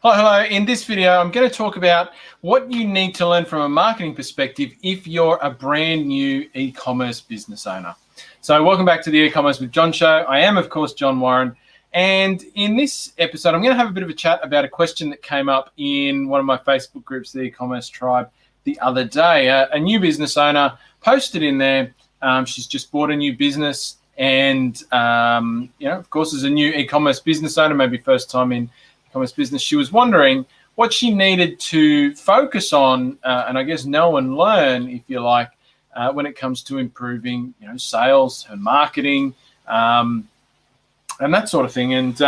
Hello. In this video, I'm going to talk about what you need to learn from a marketing perspective if you're a brand new e-commerce business owner. So welcome back to the E-commerce with John show. I am, of course, John Warren. And in this episode, I'm going to have a bit of a chat about a question that came up in one of my Facebook groups, the E-commerce tribe, the other day. A new business owner posted in there. She's just bought a new business and, of course, as a new e-commerce business owner, maybe first time in e-commerce business, she was wondering what she needed to focus on and I guess know and learn, if you like, when it comes to improving, sales, her marketing, and that sort of thing. And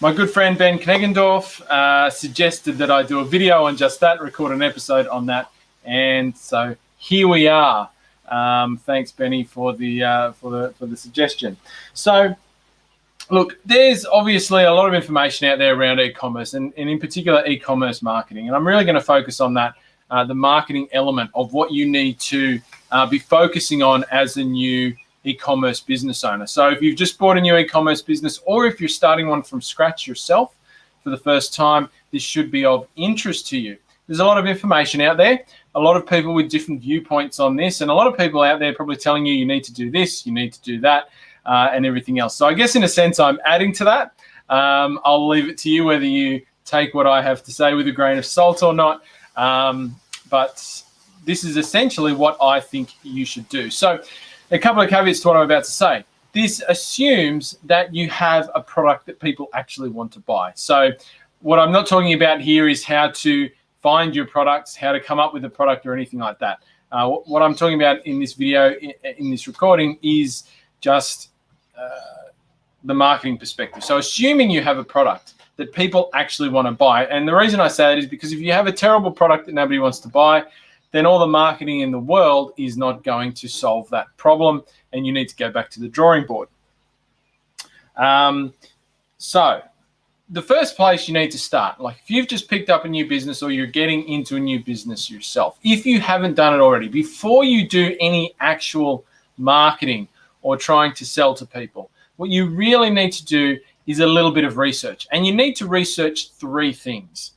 my good friend Ben Knegendorf suggested that I do a video on just that, record an episode on that, and so here we are. Thanks, Benny, for the suggestion. So, look, there's obviously a lot of information out there around e-commerce and in particular e-commerce marketing. And I'm really going to focus on that, the marketing element of what you need to be focusing on as a new e-commerce business owner. So if you've just bought a new e-commerce business or if you're starting one from scratch yourself for the first time, this should be of interest to you. There's a lot of information out there, a lot of people with different viewpoints on this, and a lot of people out there probably telling you need to do this, you need to do that. And everything else. So I guess in a sense, I'm adding to that. I'll leave it to you whether you take what I have to say with a grain of salt or not. But this is essentially what I think you should do. So a couple of caveats to what I'm about to say. This assumes that you have a product that people actually want to buy. So what I'm not talking about here is how to find your products, how to come up with a product or anything like that. What I'm talking about in this video, in this recording, is just the marketing perspective. So assuming you have a product that people actually want to buy, and the reason I say that is because if you have a terrible product that nobody wants to buy, then all the marketing in the world is not going to solve that problem, and you need to go back to the drawing board. So the first place you need to start, like if you've just picked up a new business or you're getting into a new business yourself, if you haven't done it already, before you do any actual marketing or trying to sell to people, what you really need to do is a little bit of research. And you need to research three things.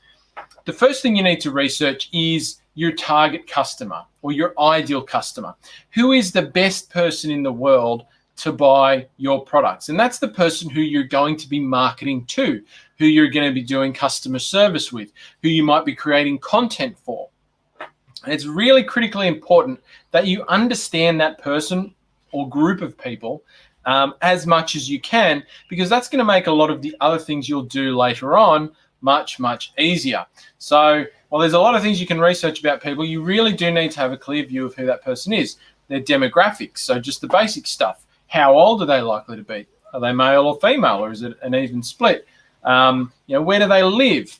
The first thing you need to research is your target customer or your ideal customer. Who is the best person in the world to buy your products? And that's the person who you're going to be marketing to, who you're going to be doing customer service with, who you might be creating content for. And it's really critically important that you understand that person or group of people as much as you can, because that's going to make a lot of the other things you'll do later on much, much easier. So while there's a lot of things you can research about people, you really do need to have a clear view of who that person is, their demographics, so just the basic stuff. How old are they likely to be? Are they male or female, or is it an even split? Where do they live?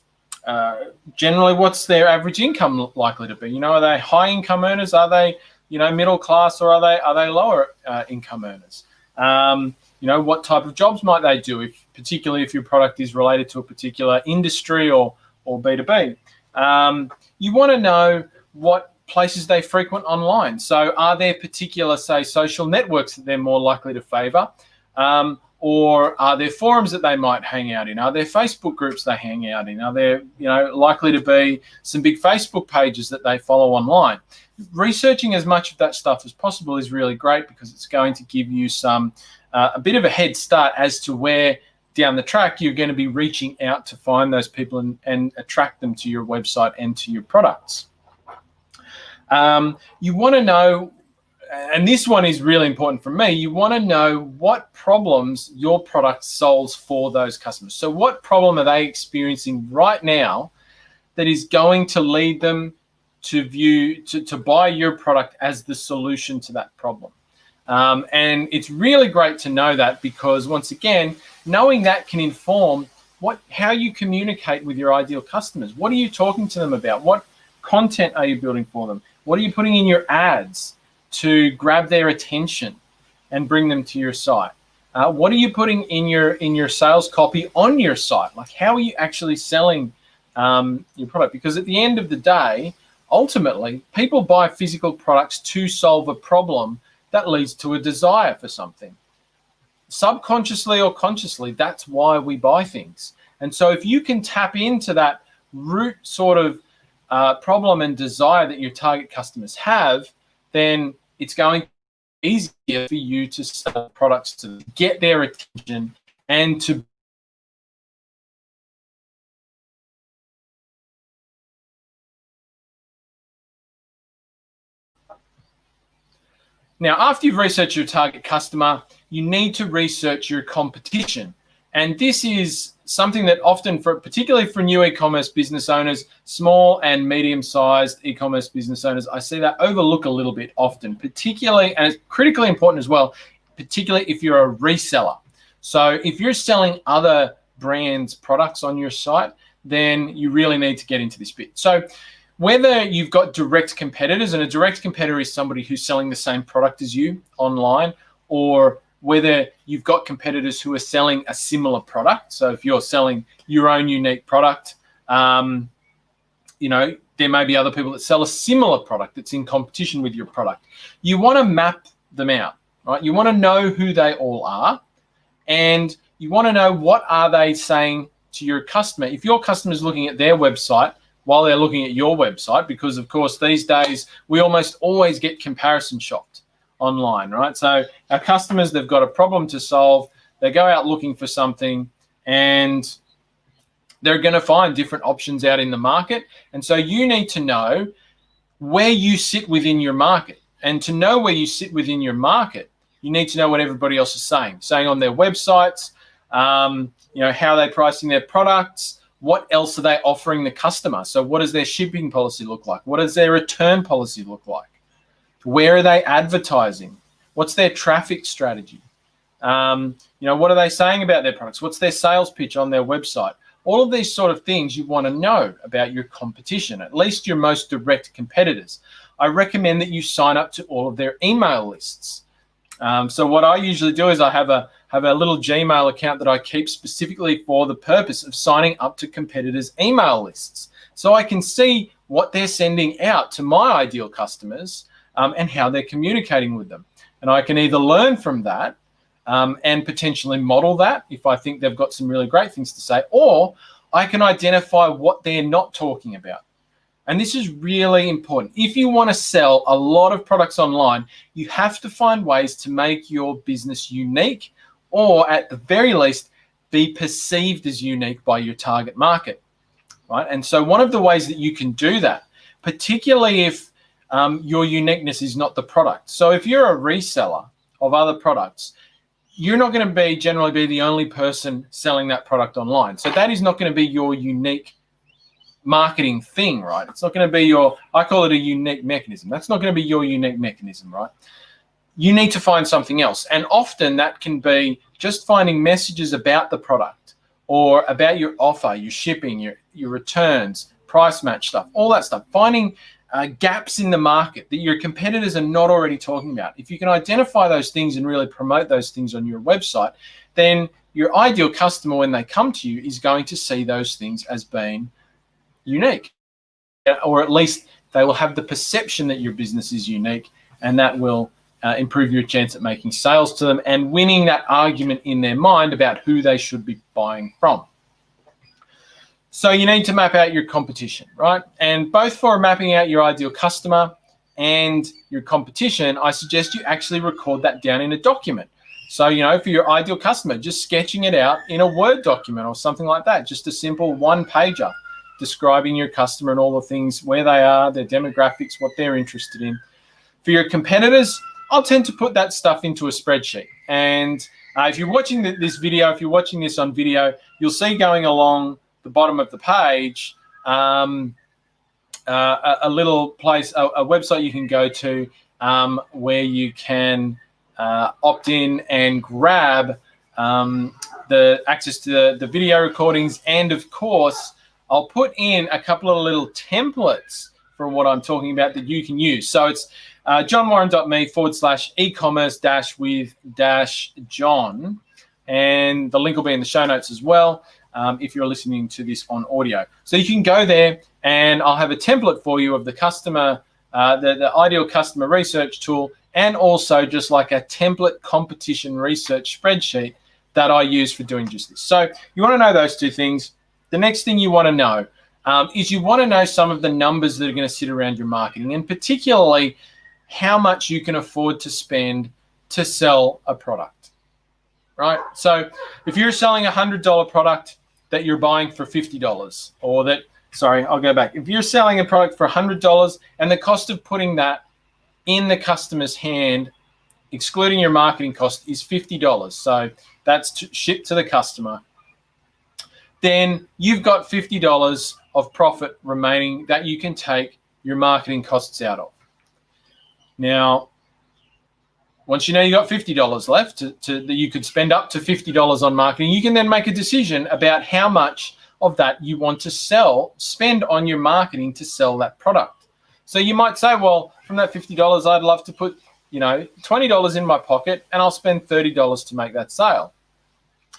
Generally, what's their average income likely to be? Are they high income earners? Are they middle class, or are they lower income earners? What type of jobs might they do, particularly if your product is related to a particular industry or B2B. You want to know what places they frequent online. So are there particular, say, social networks that they're more likely to favor? Or are there forums that they might hang out in? Are there Facebook groups they hang out in? Are there, likely to be some big Facebook pages that they follow online? Researching as much of that stuff as possible is really great, because it's going to give you a bit of a head start as to where down the track you're going to be reaching out to find those people and attract them to your website and to your products. You want to know, and this one is really important for me, you want to know what problems your product solves for those customers. So what problem are they experiencing right now that is going to lead them to buy your product as the solution to that problem? And it's really great to know that, because once again, knowing that can inform how you communicate with your ideal customers. What are you talking to them about? What content are you building for them? What are you putting in your ads to grab their attention and bring them to your site? What are you putting in your sales copy on your site? Like, how are you actually selling your product? Because at the end of the day, ultimately, people buy physical products to solve a problem that leads to a desire for something. Subconsciously or consciously, that's why we buy things. And so if you can tap into that root sort of problem and desire that your target customers have, then it's going to be easier for you to sell products to get their attention and to Now, after you've researched your target customer, you need to research your competition. And this is something that often, particularly for new e-commerce business owners, small and medium-sized e-commerce business owners, I see that overlook a little bit often, particularly, and it's critically important as well, particularly if you're a reseller. So if you're selling other brands' products on your site, then you really need to get into this bit. So whether you've got direct competitors, and a direct competitor is somebody who's selling the same product as you online, or whether you've got competitors who are selling a similar product. So if you're selling your own unique product, you know, there may be other people that sell a similar product that's in competition with your product. You want to map them out, right? You want to know who they all are, and you want to know what are they saying to your customer. If your customer is looking at their website while they're looking at your website, because of course these days we almost always get comparison shopped online, right? So our customers, they've got a problem to solve, they go out looking for something, and they're going to find different options out in the market. And so you need to know where you sit within your market. And to know where you sit within your market, you need to know what everybody else is saying on their websites, you know, how they're pricing their products, what else are they offering the customer? So what does their shipping policy look like? What does their return policy look like? Where are they advertising? What's their traffic strategy? You know, what are they saying about their products? What's their sales pitch on their website? All of these sort of things you want to know about your competition, at least your most direct competitors. I recommend that you sign up to all of their email lists. So what I usually do is I have a little Gmail account that I keep specifically for the purpose of signing up to competitors' email lists, so I can see what they're sending out to my ideal customers and how they're communicating with them. And I can either learn from that and potentially model that if I think they've got some really great things to say, or I can identify what they're not talking about. And this is really important. If you want to sell a lot of products online, you have to find ways to make your business unique, or at the very least, be perceived as unique by your target market, right? And so one of the ways that you can do that, particularly if your uniqueness is not the product. So if you're a reseller of other products, you're not going to generally be the only person selling that product online. So that is not going to be your unique marketing thing, right? It's not going to be I call it a unique mechanism. That's not going to be your unique mechanism, right? You need to find something else. And often that can be just finding messages about the product, or about your offer, your shipping, your returns, price match stuff, all that stuff. Finding gaps in the market that your competitors are not already talking about. If you can identify those things and really promote those things on your website, then your ideal customer, when they come to you, is going to see those things as being unique, or at least they will have the perception that your business is unique, and that will improve your chance at making sales to them and winning that argument in their mind about who they should be buying from. So you need to map out your competition, right? And both for mapping out your ideal customer and your competition, I suggest you actually record that down in a document. So, you know, for your ideal customer, just sketching it out in a Word document or something like that, just a simple one-pager describing your customer and all the things, where they are, their demographics, what they're interested in. For your competitors, I'll tend to put that stuff into a spreadsheet. And if you're watching this video, if you're watching this on video, you'll see going along the bottom of the page a little place, a website you can go to where you can opt in and grab the access to the video recordings. And of course, I'll put in a couple of little templates for what I'm talking about that you can use. So it's johnwarren.me/ecommerce-with-john. And the link will be in the show notes as well if you're listening to this on audio. So you can go there, and I'll have a template for you of the customer, the ideal customer research tool, and also just like a template competition research spreadsheet that I use for doing just this. So you want to know those two things. The next thing you want to know, is you want to know some of the numbers that are going to sit around your marketing, and particularly how much you can afford to spend to sell a product, right? So if you're selling a $100 product that you're buying for $50, or that, sorry, I'll go back. If you're selling a product for $100 and the cost of putting that in the customer's hand, excluding your marketing cost, is $50, so that's shipped to the customer, then you've got $50 of profit remaining that you can take your marketing costs out of. Now, once you know you got $50 left that you could spend up to $50 on marketing, you can then make a decision about how much of that you want to spend on your marketing to sell that product. So you might say, well, from that $50, I'd love to put, $20 in my pocket, and I'll spend $30 to make that sale.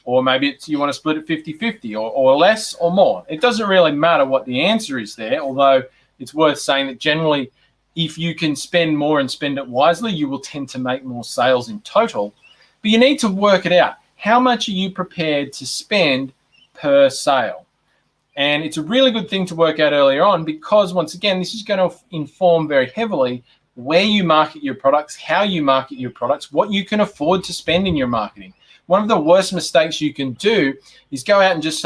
Or maybe you want to split it 50-50 or less or more. It doesn't really matter what the answer is there, although it's worth saying that generally, if you can spend more and spend it wisely, you will tend to make more sales in total. But you need to work it out. How much are you prepared to spend per sale? And it's a really good thing to work out earlier on, because once again, this is going to inform very heavily where you market your products, how you market your products, what you can afford to spend in your marketing. One of the worst mistakes you can do is go out and just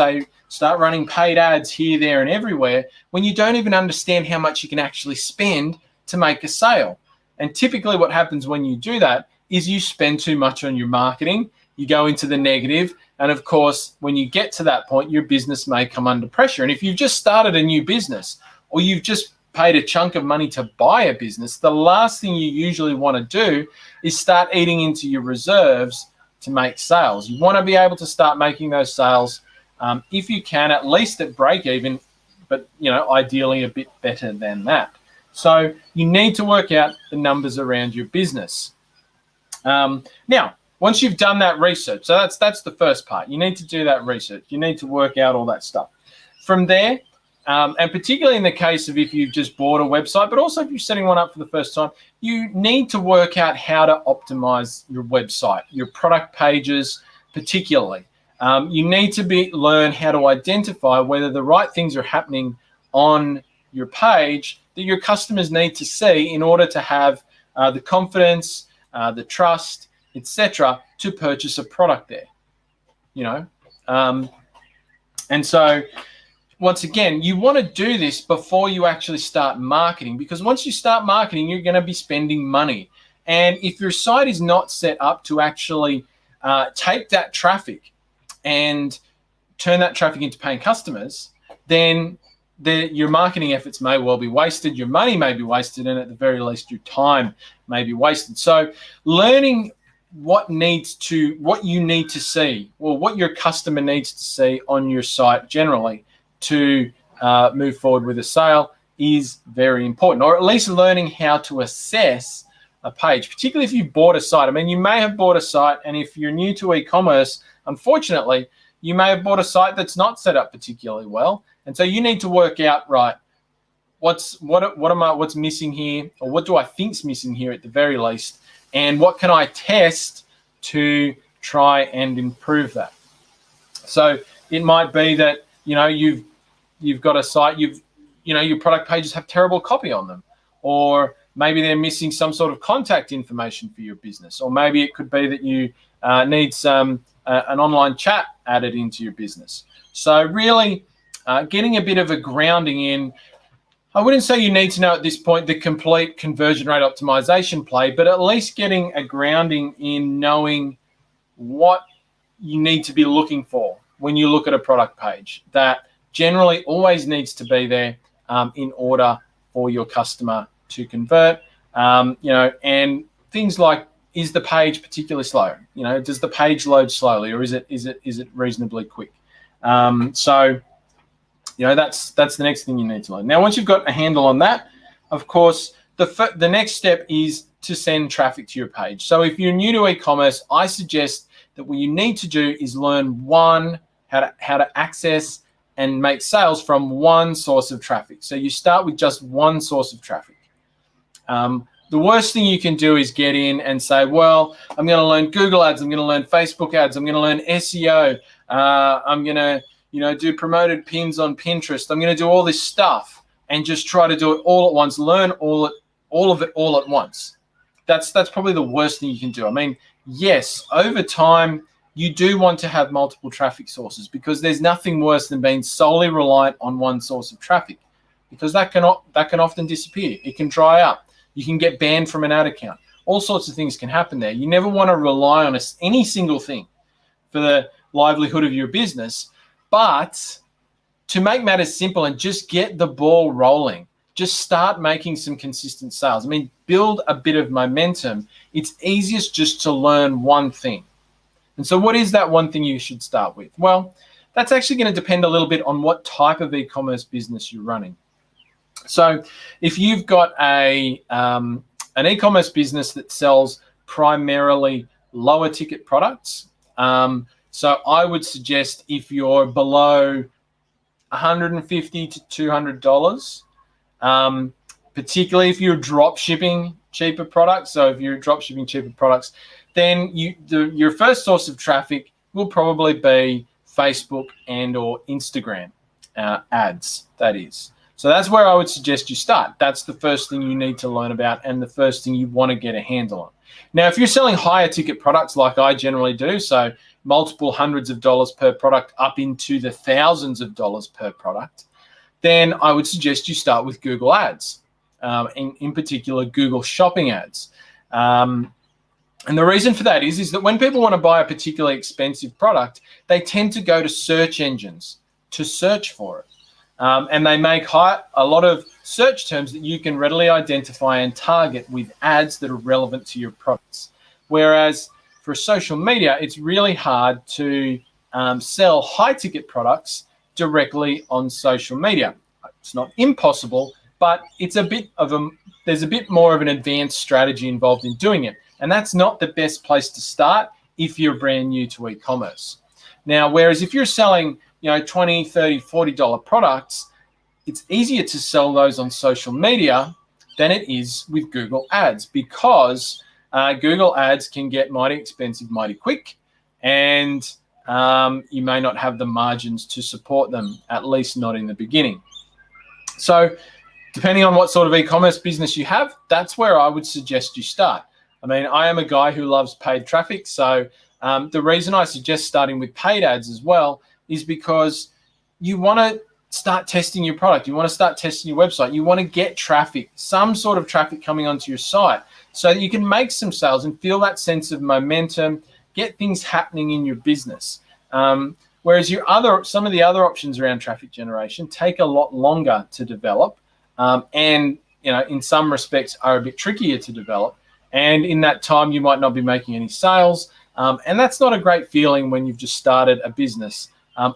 start running paid ads here, there, and everywhere when you don't even understand how much you can actually spend to make a sale. And typically what happens when you do that is you spend too much on your marketing, you go into the negative, and of course, when you get to that point, your business may come under pressure. And if you've just started a new business, or you've just paid a chunk of money to buy a business, the last thing you usually want to do is start eating into your reserves to make sales. You want to be able to start making those sales, if you can, at least at break even, but ideally a bit better than that. So you need to work out the numbers around your business. Now, once you've done that research, so that's the first part. You need to do that research. You need to work out all that stuff. From there, and particularly in the case of if you've just bought a website, but also if you're setting one up for the first time, you need to work out how to optimize your website, your product pages particularly. You need to learn how to identify whether the right things are happening on your page that your customers need to see in order to have the confidence, the trust, etc., to purchase a product there. And so once again, you want to do this before you actually start marketing, because once you start marketing, you're going to be spending money. And if your site is not set up to actually take that traffic and turn that traffic into paying customers, then your marketing efforts may well be wasted, your money may be wasted, and at the very least, your time may be wasted. So learning what you need to see, or what your customer needs to see on your site generally to move forward with a sale is very important, or at least learning how to assess a page, particularly if you bought a site. I mean, you may have bought a site, and if you're new to e-commerce, unfortunately, you may have bought a site that's not set up particularly well. And so you need to work out, right, what's missing here, or what do I think's missing here at the very least, and what can I test to try and improve that. So it might be that you've got a site, your product pages have terrible copy on them, or maybe they're missing some sort of contact information for your business, or maybe it could be that you need an online chat added into your business. So really getting a bit of a grounding in, I wouldn't say you need to know at this point the complete conversion rate optimization play, but at least getting a grounding in knowing what you need to be looking for when you look at a product page. That generally always needs to be there in order for your customer to convert. And things like, is the page particularly slow? Does the page load slowly, or is it reasonably quick? That's the next thing you need to learn. Now, once you've got a handle on that, of course, the next step is to send traffic to your page. So if you're new to e-commerce, I suggest that what you need to do is learn how to access and make sales from one source of traffic. So you start with just one source of traffic. The worst thing you can do is get in and say, well, I'm going to learn Google ads, I'm going to learn Facebook ads, I'm going to learn SEO, I'm going to do promoted pins on Pinterest. I'm going to do all this stuff and just try to do it all at once, learn all of it all at once. That's probably the worst thing you can do. I mean, yes, over time, you do want to have multiple traffic sources, because there's nothing worse than being solely reliant on one source of traffic, because that can often disappear. It can dry up. You can get banned from an ad account. All sorts of things can happen there. You never want to rely on any single thing for the livelihood of your business. But to make matters simple and just get the ball rolling, just start making some consistent sales. I mean, build a bit of momentum. It's easiest just to learn one thing. And so what is that one thing you should start with? Well, that's actually going to depend a little bit on what type of e-commerce business you're running. So if you've got an e-commerce business that sells primarily lower ticket products, so I would suggest if you're below $150 to $200, particularly if you're drop shipping cheaper products. So if you're drop shipping cheaper products, then your first source of traffic will probably be Facebook and or Instagram ads, that is. So that's where I would suggest you start. That's the first thing you need to learn about and the first thing you want to get a handle on. Now, if you're selling higher ticket products like I generally do, so multiple hundreds of dollars per product up into the thousands of dollars per product, then I would suggest you start with Google Ads, in particular Google Shopping ads. And the reason for that is that when people want to buy a particularly expensive product, they tend to go to search engines to search for it. And they make a lot of search terms that you can readily identify and target with ads that are relevant to your products. Whereas for social media, it's really hard to sell high-ticket products directly on social media. It's not impossible, but it's there's a bit more of an advanced strategy involved in doing it. And that's not the best place to start if you're brand new to e-commerce. Now, whereas if you're selling, $20, $30, $40 products, it's easier to sell those on social media than it is with Google Ads, because Google Ads can get mighty expensive mighty quick, and you may not have the margins to support them, at least not in the beginning. So depending on what sort of e-commerce business you have, that's where I would suggest you start. I mean, I am a guy who loves paid traffic, so the reason I suggest starting with paid ads as well is because you want to start testing your product. You want to start testing your website. You want to get traffic, some sort of traffic coming onto your site, so that you can make some sales and feel that sense of momentum, get things happening in your business. Whereas some of the other options around traffic generation take a lot longer to develop, and in some respects are a bit trickier to develop. And in that time, you might not be making any sales. And that's not a great feeling when you've just started a business,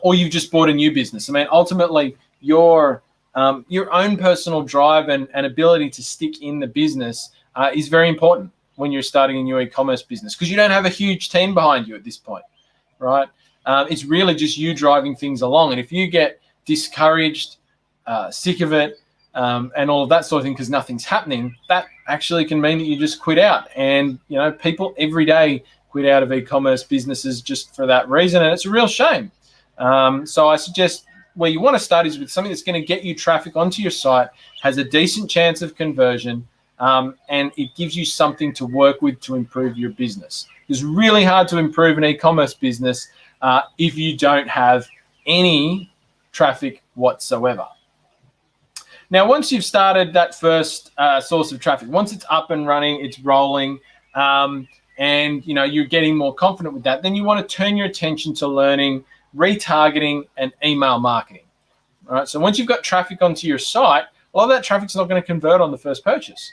or you've just bought a new business. I mean, ultimately, your own personal drive and ability to stick in the business is very important when you're starting a new e-commerce business, because you don't have a huge team behind you at this point, right? It's really just you driving things along. And if you get discouraged, sick of it, and all of that sort of thing because nothing's happening, that actually can mean that you just quit out. And, people every day quit out of e-commerce businesses just for that reason, and it's a real shame. So I suggest where you want to start is with something that's going to get you traffic onto your site, has a decent chance of conversion, and it gives you something to work with to improve your business. It's really hard to improve an e-commerce business if you don't have any traffic whatsoever. Now, once you've started that first source of traffic, once it's up and running, it's rolling, and you're getting more confident with that, then you want to turn your attention to learning retargeting and email marketing. All right. So once you've got traffic onto your site, a lot of that traffic's not going to convert on the first purchase,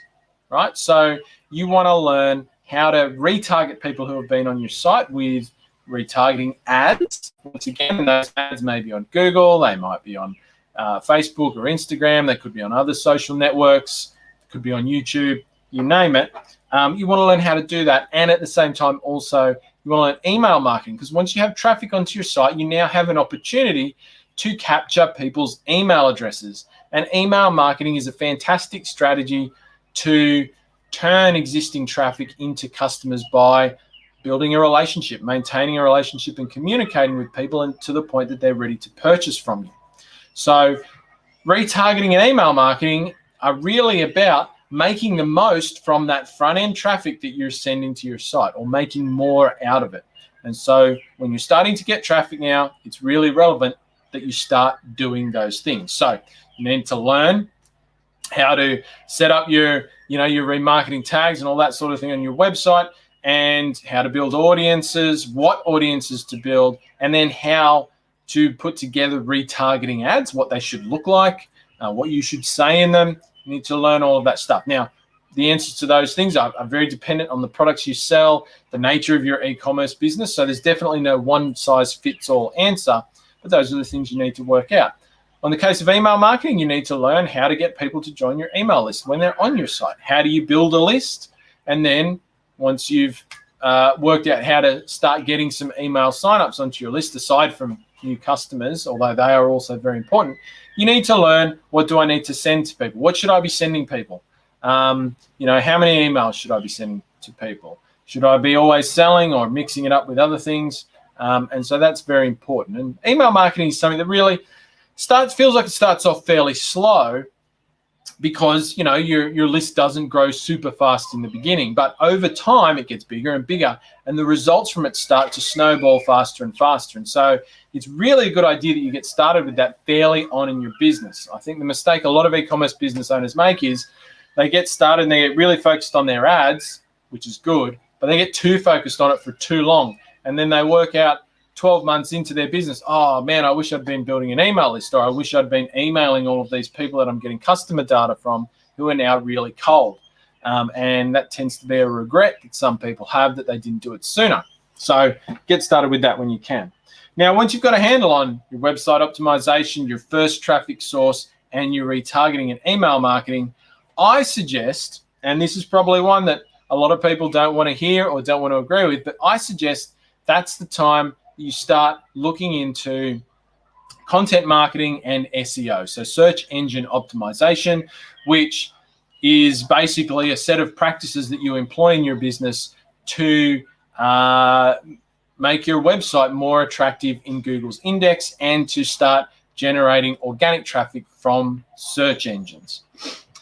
right? So you want to learn how to retarget people who have been on your site with retargeting ads. Once again, those ads may be on Google, they might be on Facebook or Instagram, they could be on other social networks, could be on YouTube, you name it. You want to learn how to do that, and at the same time also you want to learn email marketing, because once you have traffic onto your site, you now have an opportunity to capture people's email addresses. And email marketing is a fantastic strategy to turn existing traffic into customers by building a relationship, maintaining a relationship, and communicating with people and to the point that they're ready to purchase from you. So retargeting and email marketing are really about making the most from that front end traffic that you're sending to your site, or making more out of it. And so when you're starting to get traffic now, it's really relevant that you start doing those things. So you need to learn how to set up your remarketing tags and all that sort of thing on your website, and how to build audiences, what audiences to build, and then how to put together retargeting ads, what they should look like, what you should say in them. You need to learn all of that stuff. Now, the answers to those things are very dependent on the products you sell, the nature of your e-commerce business. So there's definitely no one-size-fits-all answer, but those are the things you need to work out. On the case of email marketing, you need to learn how to get people to join your email list when they're on your site. How do you build a list? And then once you've worked out how to start getting some email signups onto your list, aside from new customers, although they are also very important, you need to learn, what do I need to send to people? What should I be sending people? How many emails should I be sending to people? Should I be always selling or mixing it up with other things? And so that's very important. And email marketing is something that really feels like it starts off fairly slow, because your list doesn't grow super fast in the beginning, but over time it gets bigger and bigger, and the results from it start to snowball faster and faster. And so it's really a good idea that you get started with that fairly on in your business. I think the mistake a lot of e-commerce business owners make is they get started and they get really focused on their ads, which is good, but they get too focused on it for too long, and then they work out 12 months into their business, oh man, I wish I'd been building an email list, or I wish I'd been emailing all of these people that I'm getting customer data from who are now really cold. And that tends to be a regret that some people have, that they didn't do it sooner. So get started with that when you can. Now, once you've got a handle on your website optimization, your first traffic source, and your retargeting and email marketing, I suggest, and this is probably one that a lot of people don't want to hear or don't want to agree with, but I suggest that's the time you start looking into content marketing and SEO, so search engine optimization, which is basically a set of practices that you employ in your business to make your website more attractive in Google's index, and to start generating organic traffic from search engines.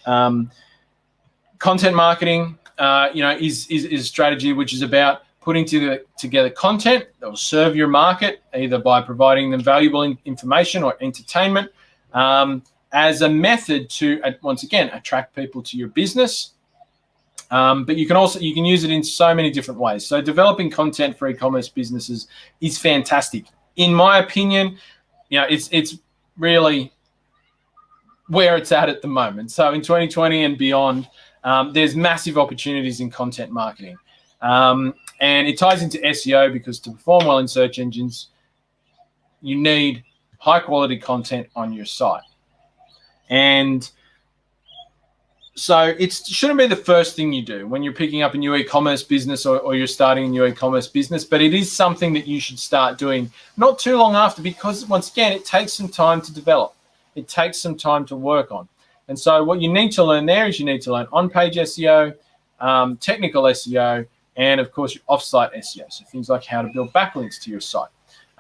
Content marketing, is a strategy which is about putting together content that will serve your market, either by providing them valuable information or entertainment, as a method to, once again, attract people to your business. But you can use it in so many different ways. So developing content for e-commerce businesses is fantastic. In my opinion, it's really where it's at the moment. So in 2020 and beyond, there's massive opportunities in content marketing. And it ties into SEO, because to perform well in search engines, you need high quality content on your site. And so it shouldn't be the first thing you do when you're picking up a new e-commerce business, or you're starting a new e-commerce business, but it is something that you should start doing not too long after, because once again, it takes some time to develop. It takes some time to work on. And so what you need to learn there is you need to learn on-page SEO, technical SEO, and of course your off-site SEO, so things like how to build backlinks to your site.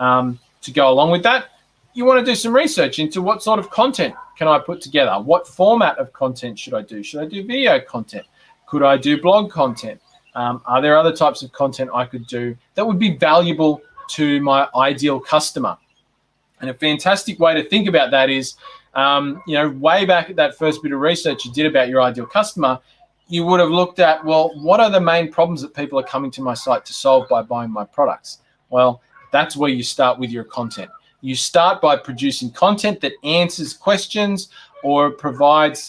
To go along with that, you want to do some research into what sort of content can I put together? What format of content should I do? Should I do video content? Could I do blog content? Are there other types of content I could do that would be valuable to my ideal customer? And a fantastic way to think about that is, way back at that first bit of research you did about your ideal customer, you would have looked at, well, what are the main problems that people are coming to my site to solve by buying my products? Well, that's where you start with your content. You start by producing content that answers questions or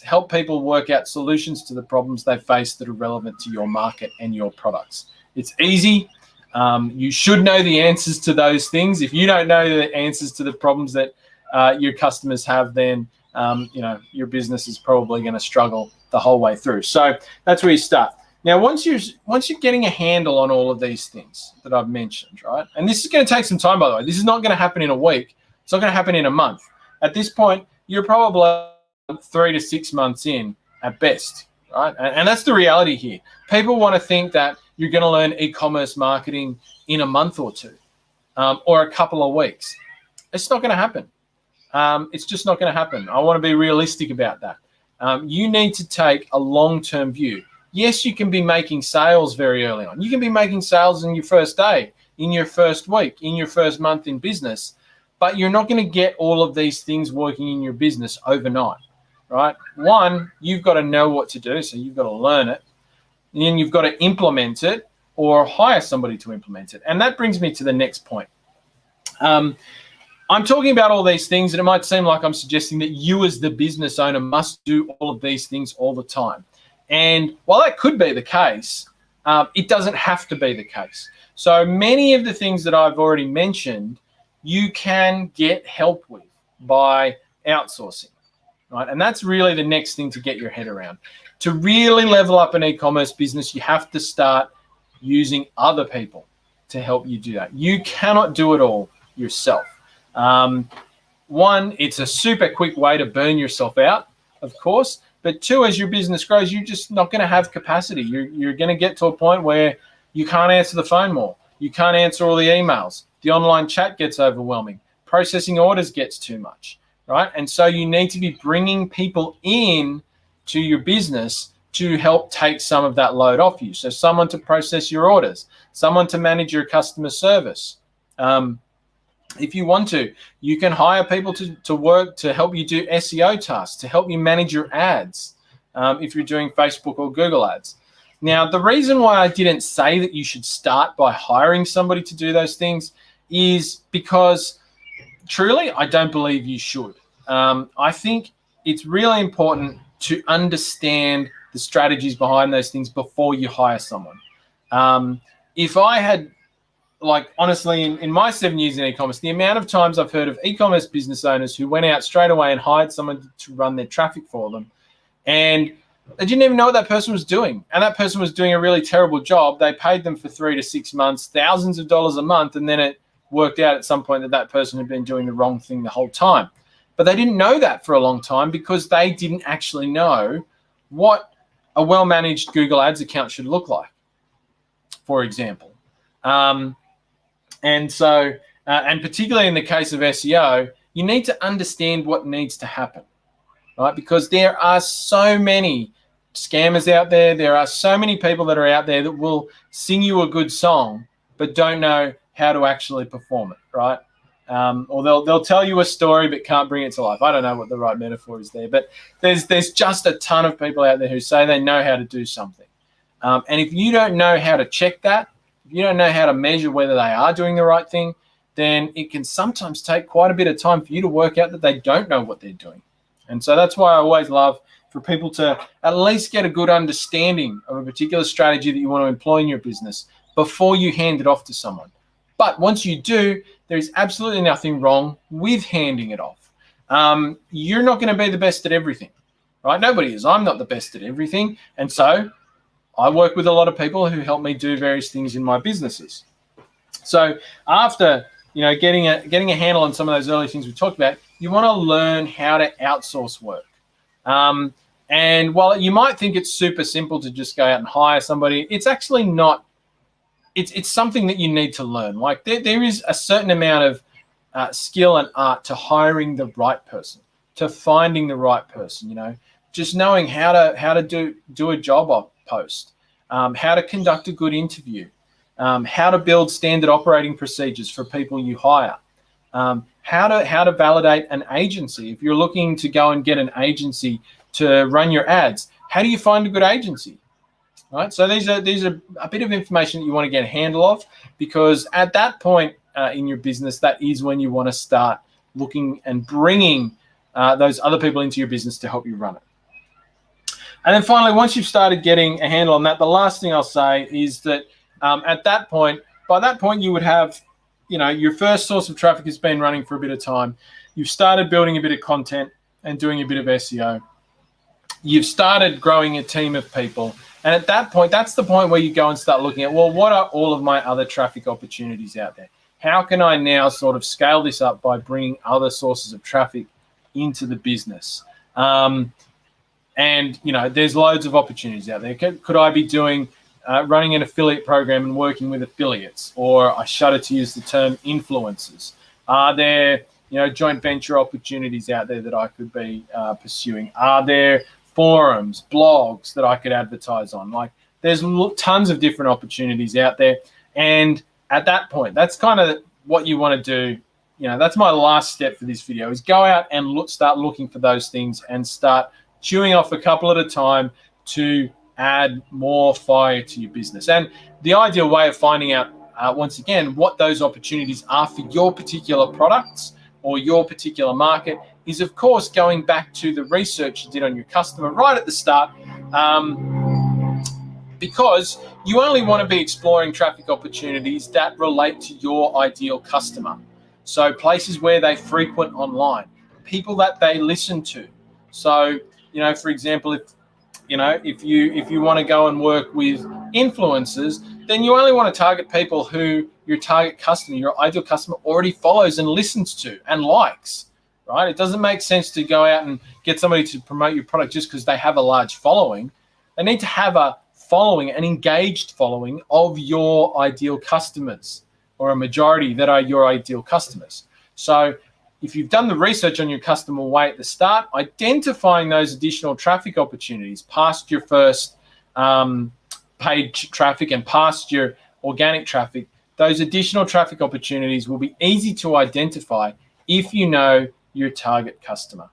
help people work out solutions to the problems they face that are relevant to your market and your products. It's easy. You should know the answers to those things. If you don't know the answers to the problems that your customers have, then your business is probably going to struggle the whole way through. So that's where you start. Now, once you're getting a handle on all of these things that I've mentioned, right? And this is going to take some time, by the way. This is not going to happen in a week. It's not going to happen in a month. At this point, you're probably 3 to 6 months in at best, right? And that's the reality here. People want to think that you're going to learn e-commerce marketing in a month or two, or a couple of weeks. It's not going to happen. It's just not going to happen. I want to be realistic about that. You need to take a long-term view. Yes, you can be making sales very early on. You can be making sales in your first day, in your first week, in your first month in business, but you're not going to get all of these things working in your business overnight, right? One, you've got to know what to do, so you've got to learn it. And then you've got to implement it or hire somebody to implement it. And that brings me to the next point. I'm talking about all these things, and it might seem like I'm suggesting that you as the business owner must do all of these things all the time. And while that could be the case, it doesn't have to be the case. So many of the things that I've already mentioned, you can get help with by outsourcing, right? And that's really the next thing to get your head around. To really level up an e-commerce business, you have to start using other people to help you do that. You cannot do it all yourself. One, it's a super quick way to burn yourself out, of course. But two, as your business grows, you're just not going to have capacity. You're going to get to a point where you can't answer the phone more. You can't answer all the emails. The online chat gets overwhelming. Processing orders gets too much, right? And so you need to be bringing people in to your business to help take some of that load off you. So someone to process your orders, someone to manage your customer service. If you want to, you can hire people to work to help you do SEO tasks, to help you manage your ads, if you're doing Facebook or Google ads. Now, the reason why I didn't say that you should start by hiring somebody to do those things is because, truly, I don't believe you should. I think it's really important to understand the strategies behind those things before you hire someone. If I had, like, honestly, in my 7 years in e-commerce, the amount of times I've heard of e-commerce business owners who went out straight away and hired someone to run their traffic for them, and they didn't even know what that person was doing. And that person was doing a really terrible job. They paid them for 3 to 6 months, thousands of dollars a month, and then it worked out at some point that that person had been doing the wrong thing the whole time. But they didn't know that for a long time because they didn't actually know what a well-managed Google Ads account should look like, for example. And so, and particularly in the case of SEO, you need to understand what needs to happen, right? Because there are so many scammers out there. There are so many people that are out there that will sing you a good song, but don't know how to actually perform it, right? Or they'll tell you a story, but can't bring it to life. I don't know what the right metaphor is there, but there's just a ton of people out there who say they know how to do something. And if you don't know how to check that, if you don't know how to measure whether they are doing the right thing, then it can sometimes take quite a bit of time for you to work out that they don't know what they're doing. And so that's why I always love for people to at least get a good understanding of a particular strategy that you want to employ in your business before you hand it off to someone. But once you do, there's absolutely nothing wrong with handing it off. You're not going to be the best at everything, right? Nobody is. I'm not the best at everything. And so I work with a lot of people who help me do various things in my businesses. So after, getting a handle on some of those early things we talked about, you want to learn how to outsource work. And while you might think it's super simple to just go out and hire somebody, it's actually not. It's something that you need to learn. Like there is a certain amount of skill and art to hiring the right person, to finding the right person. Just knowing how to do a job post, how to conduct a good interview, how to build standard operating procedures for people you hire, how to validate an agency. If you're looking to go and get an agency to run your ads, how do you find a good agency? Right, so these are a bit of information that you want to get a handle of, because at that point in your business, that is when you want to start looking and bringing those other people into your business to help you run it. And then finally, once you've started getting a handle on that, the last thing I'll say is that by that point, you would have, your first source of traffic has been running for a bit of time. You've started building a bit of content and doing a bit of SEO. You've started growing a team of people. And at that point, that's the point where you go and start looking at, well, what are all of my other traffic opportunities out there? How can I now sort of scale this up by bringing other sources of traffic into the business? And, there's loads of opportunities out there. Could I be doing running an affiliate program and working with affiliates, or I shudder to use the term influencers? Are there joint venture opportunities out there that I could be pursuing? Are there forums, blogs that I could advertise on? Like, there's tons of different opportunities out there. And at that point, that's kind of what you want to do. That's my last step for this video, is go out and start looking for those things and start chewing off a couple at a time to add more fire to your business. And the ideal way of finding out, once again, what those opportunities are for your particular products or your particular market is, of course, going back to the research you did on your customer right at the start, because you only want to be exploring traffic opportunities that relate to your ideal customer. So places where they frequent online, people that they listen to. So, for example, if you want to go and work with influencers, then you only want to target people who your target customer, your ideal customer, already follows and listens to and likes, right? It doesn't make sense to go out and get somebody to promote your product just because they have a large following. They need to have a following, an engaged following of your ideal customers, or a majority that are your ideal customers. So if you've done the research on your customer way at the start, identifying those additional traffic opportunities past your first paid traffic and past your organic traffic, those additional traffic opportunities will be easy to identify if you know your target customer.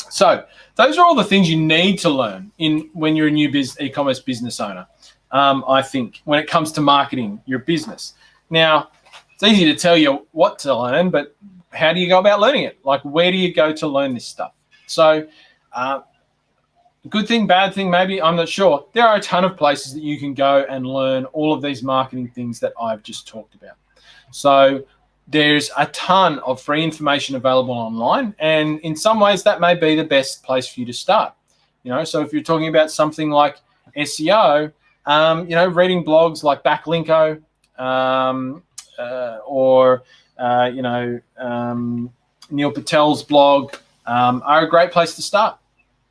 So those are all the things you need to learn when you're a new e-commerce business owner, I think, when it comes to marketing your business. Now, it's easy to tell you what to learn, but how do you go about learning it? Like, where do you go to learn this stuff? So good thing, bad thing, maybe, I'm not sure. There are a ton of places that you can go and learn all of these marketing things that I've just talked about. So there's a ton of free information available online, and in some ways that may be the best place for you to start. So if you're talking about something like SEO, reading blogs like Backlinko, or Neil Patel's blog are a great place to start.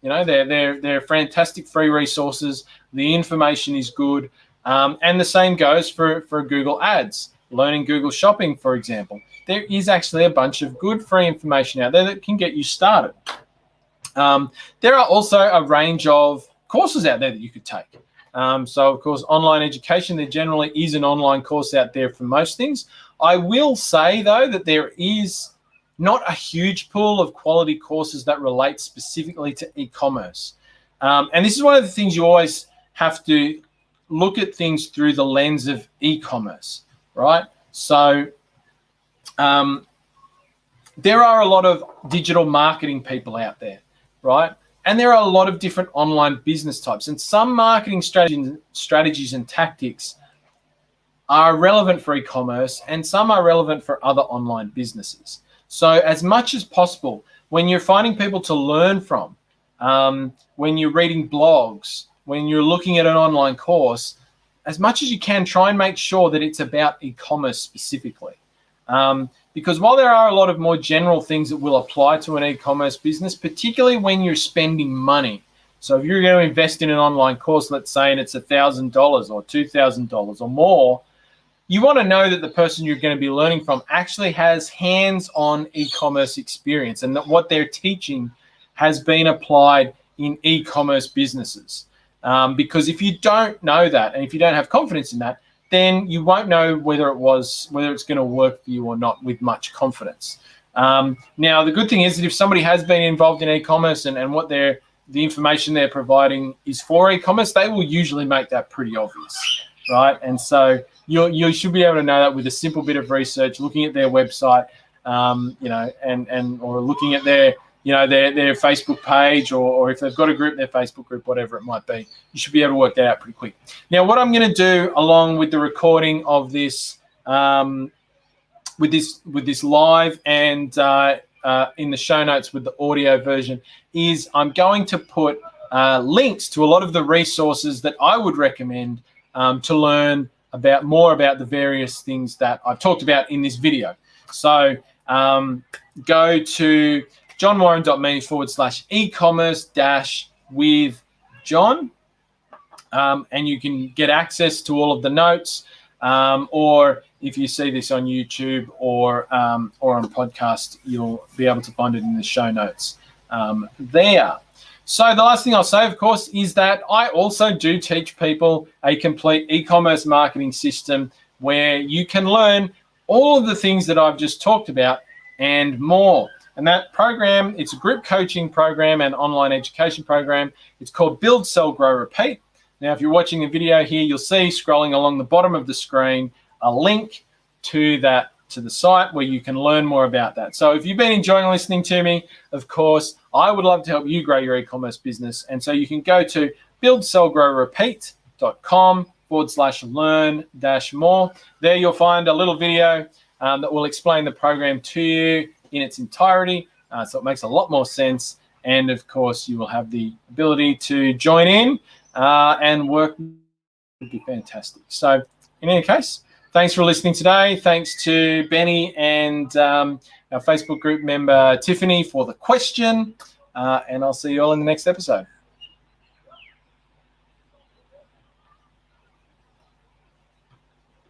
They're fantastic free resources. The information is good, and the same goes for Google Ads. Learning Google Shopping, for example. There is actually a bunch of good free information out there that can get you started. There are also a range of courses out there that you could take. So, of course, online education, there generally is an online course out there for most things. I will say, though, that there is not a huge pool of quality courses that relate specifically to e-commerce. And this is one of the things you always have to look at things through the lens of e-commerce, right? So there are a lot of digital marketing people out there, right? And there are a lot of different online business types, and some marketing strategies and tactics are relevant for e-commerce, and some are relevant for other online businesses. So as much as possible, when you're finding people to learn from, when you're reading blogs, when you're looking at an online course, as much as you can, try and make sure that it's about e-commerce specifically. Because while there are a lot of more general things that will apply to an e-commerce business, particularly when you're spending money. So if you're going to invest in an online course, let's say, and it's $1,000 or $2,000 or more, you want to know that the person you're going to be learning from actually has hands-on e-commerce experience, and that what they're teaching has been applied in e-commerce businesses. Because if you don't know that, and if you don't have confidence in that, then you won't know whether it's going to work for you or not with much confidence. Now, the good thing is that if somebody has been involved in e-commerce and what the information they're providing is for e-commerce, they will usually make that pretty obvious, right? And so you should be able to know that with a simple bit of research, looking at their website, or looking at their Facebook page, or if they've got a group, their Facebook group, whatever it might be. You should be able to work that out pretty quick. Now, what I'm going to do along with the recording of this, with this live and in the show notes with the audio version, is I'm going to put links to a lot of the resources that I would recommend to learn more about the various things that I've talked about in this video. So go to johnwarren.me/ecommerce-with John. and you can get access to all of the notes, or if you see this on YouTube or on podcast, you'll be able to find it in the show notes there. So the last thing I'll say, of course, is that I also do teach people a complete e-commerce marketing system where you can learn all of the things that I've just talked about and more. And that program, it's a group coaching program and online education program. It's called Build, Sell, Grow, Repeat. Now, if you're watching the video here, you'll see scrolling along the bottom of the screen a link to the site where you can learn more about that. So if you've been enjoying listening to me, of course, I would love to help you grow your e-commerce business. And so you can go to buildsellgrowrepeat.com/learn-more. There you'll find a little video that will explain the program to you in its entirety. So it makes a lot more sense. And of course, you will have the ability to join in and work. Would be fantastic. So in any case, thanks for listening today. Thanks to Benny and our Facebook group member, Tiffany, for the question. And I'll see you all in the next episode.